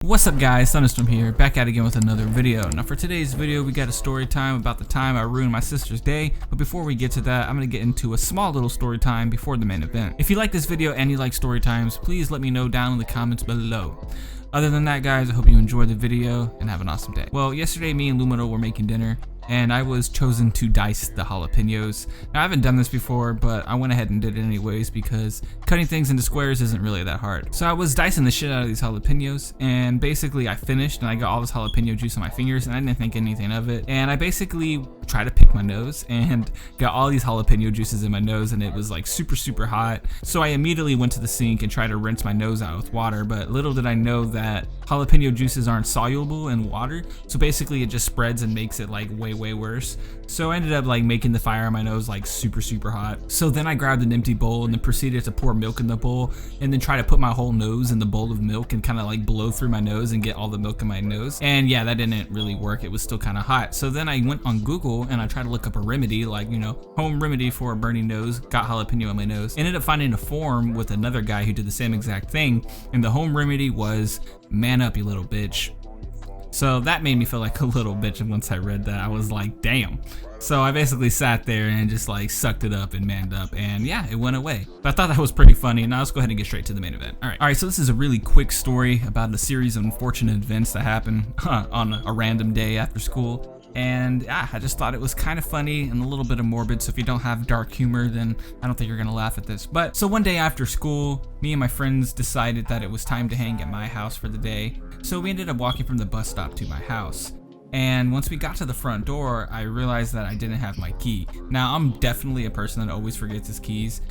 What's up guys, Thunderstorm here, back at it again with another video. Now for today's video, we got a story time about the time I ruined my sister's day. But before we get to that, I'm going to get into a small little story time before the main event. If you like this video and you like story times, please let me know down in the comments below. Other than that guys, I hope you enjoyed the video and have an awesome day. Well, yesterday me and Lumino were making dinner and I was chosen to dice the jalapenos. Now I haven't done this before, but I went ahead and did it anyways because cutting things into squares isn't really that hard. So I was dicing the shit out of these jalapenos and basically I finished and I got all this jalapeno juice on my fingers and I didn't think anything of it. And I basically tried to pick my nose and got all these jalapeno juices in my nose and it was like super hot. So I immediately went to the sink and tried to rinse my nose out with water, but little did I know that jalapeno juices aren't soluble in water. So basically it just spreads and makes it like way worse. So I ended up like making the fire on my nose like super hot. So then I grabbed an empty bowl and then proceeded to pour milk in the bowl and then try to put my whole nose in the bowl of milk and kind of like blow through my nose and get all the milk in my nose. And yeah, that didn't really work. It was still kind of hot. So then I went on Google and I tried to look up a remedy, like, you know, home remedy for a burning nose. Got jalapeno on my nose. Ended up finding a forum with another guy who did the same exact thing. And the home remedy was man up, you little bitch. So that made me feel like a little bitch, and once I read that I was like, damn. So I basically sat there and just like sucked it up and manned up, and yeah, it went away. But I thought that was pretty funny. Now let's go ahead and get straight to the main event. Alright, so this is a really quick story about a series of unfortunate events that happened on a random day after school. And I just thought it was kind of funny and a little bit of morbid, so if you don't have dark humor, then I don't think you're gonna laugh at this. But so one day after school, me and my friends decided that it was time to hang at my house for the day. So we ended up walking from the bus stop to my house. And once we got to the front door, I realized that I didn't have my key. Now, I'm definitely a person that always forgets his keys.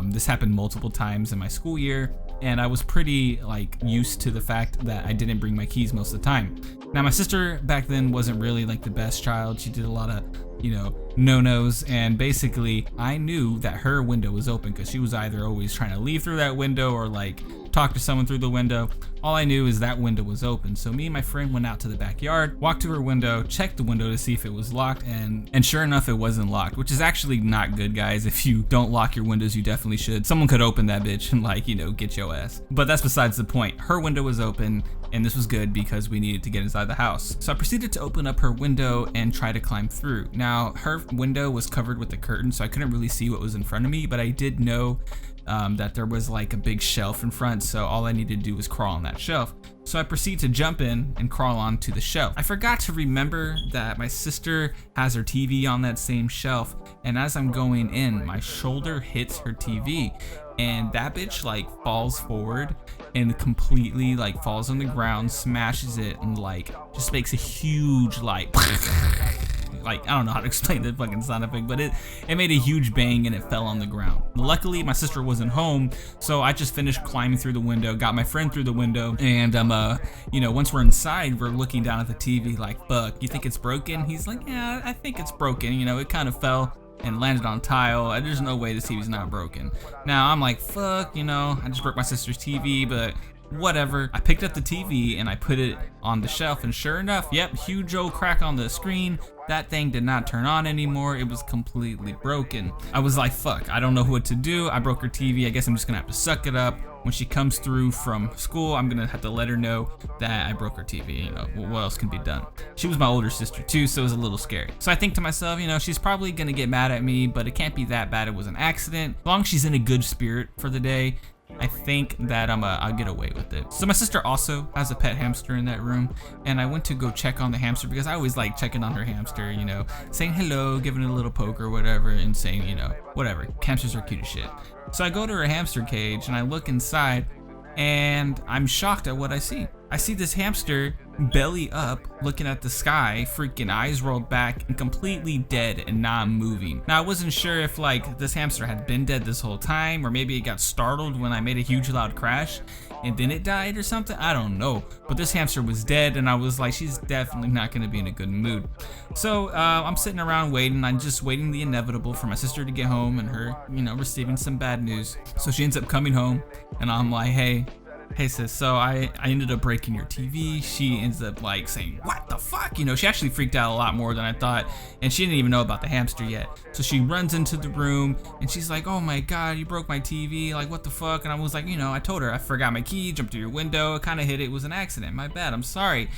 This happened multiple times in my school year, and I was pretty like used to the fact that I didn't bring my keys most of the time. Now, my sister back then wasn't really like the best child. She did a lot of, you know, no-nos, and basically I knew that her window was open because she was either always trying to leave through that window or like talk to someone through the window. All I knew is that window was open. So me and my friend went out to the backyard, walked to her window, checked the window to see if it was locked, and sure enough, it wasn't locked, which is actually not good, guys. If you don't lock your windows, you definitely should. Someone could open that bitch and like, you know, get your ass. But that's besides the point. Her window was open, and this was good because we needed to get inside the house. So I proceeded to open up her window and try to climb through. Now, her window was covered with a curtain, so I couldn't really see what was in front of me, but I did know that there was like a big shelf in front, so all I needed to do was crawl on that shelf. So I proceed to jump in and crawl onto the shelf. I forgot to remember that my sister has her TV on that same shelf, and as I'm going in, my shoulder hits her TV, and that bitch like falls forward and completely like falls on the ground, smashes it, and like just makes a huge like like, I don't know how to explain the fucking sound effect, but it made a huge bang and it fell on the ground. Luckily, my sister wasn't home, so I just finished climbing through the window, got my friend through the window, and you know, once we're inside, we're looking down at the TV like, fuck, you think it's broken? He's like, yeah, I think it's broken. You know, it kind of fell and landed on tile. There's no way this TV's not broken. Now, I'm like, fuck, you know, I just broke my sister's TV, but whatever. I picked up the TV and I put it on the shelf, and sure enough, yep, huge old crack on the screen. That thing did not turn on anymore. It was completely broken. I was like, fuck, I don't know what to do. I broke her TV. I guess I'm just gonna have to suck it up. When she comes through from school, I'm gonna have to let her know that I broke her TV. You know, what else can be done? She was my older sister too, so it was a little scary. So I think to myself, you know, she's probably gonna get mad at me, but it can't be that bad. It was an accident. As long as she's in a good spirit for the day, I think that I'll get away with it. So my sister also has a pet hamster in that room, and I went to go check on the hamster because I always like checking on her hamster, you know, saying hello, giving it a little poke or whatever, and saying, you know, whatever. Hamsters are cute as shit. So I go to her hamster cage and I look inside, and I'm shocked at what I see. I see this hamster belly up, looking at the sky, freaking eyes rolled back and completely dead and not moving. Now, I wasn't sure if like this hamster had been dead this whole time, or maybe it got startled when I made a huge loud crash and then it died or something. I don't know, but this hamster was dead, and I was like, she's definitely not gonna be in a good mood. So I'm sitting around waiting. I'm just waiting the inevitable for my sister to get home and her, you know, receiving some bad news. So she ends up coming home, and I'm like, hey, Hey sis, so I ended up breaking your TV. She ends up like saying, what the fuck? You know, she actually freaked out a lot more than I thought, and she didn't even know about the hamster yet. So she runs into the room and she's like, oh my god, you broke my TV, like what the fuck? And I was like, you know, I told her I forgot my key, jumped through your window, kind of hit it, was an accident, my bad, I'm sorry.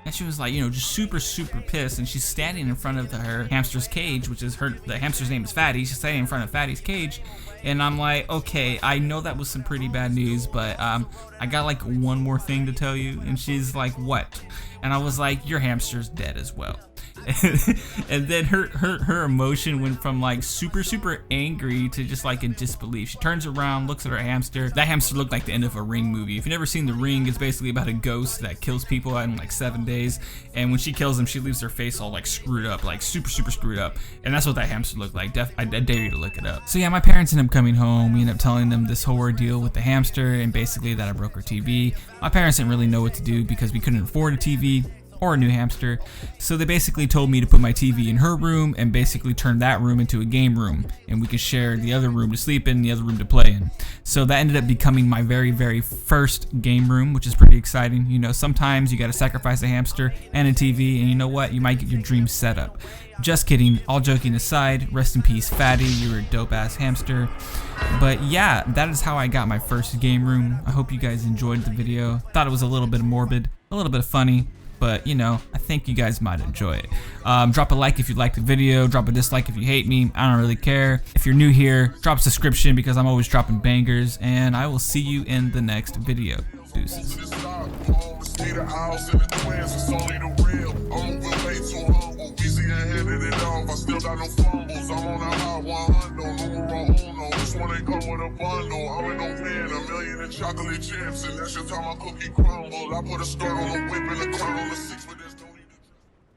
And she was like, you know, just super pissed, and she's standing in front of her hamster's cage, which is the hamster's name is Fatty. She's standing in front of Fatty's cage, and I'm like, okay, I know that was some pretty bad news, but I got like one more thing to tell you. And she's like, what? And I was like, your hamster's dead as well. And then her emotion went from like super angry to just like in disbelief. She turns around, looks at her hamster. That hamster looked like the end of a Ring movie. If you've never seen The Ring, it's basically about a ghost that kills people in like 7 days, and when she kills them, she leaves her face all like screwed up, like super screwed up. And that's what that hamster looked like. I dare you to look it up. So yeah, my parents end up coming home. We end up telling them this whole ordeal with the hamster, and basically that I broke her TV. My parents didn't really know what to do because we couldn't afford a TV or a new hamster, so they basically told me to put my TV in her room and basically turn that room into a game room, and we could share the other room to sleep in, the other room to play in. So that ended up becoming my very first game room, which is pretty exciting. You know, sometimes you gotta sacrifice a hamster and a TV, and you know what, you might get your dream set up. Just kidding, all joking aside, rest in peace Fatty, you were a dope ass hamster. But yeah, that is how I got my first game room. I hope you guys enjoyed the video. Thought it was a little bit morbid, a little bit funny, but you know, I think you guys might enjoy it. Drop a like if you liked the video, drop a dislike if you hate me, I don't really care. If you're new here, drop a subscription because I'm always dropping bangers, and I will see you in the next video. Deuces. Chocolate chips, and that's your time my cookie crumble. I put a skirt on the whip and a crown on the 6 with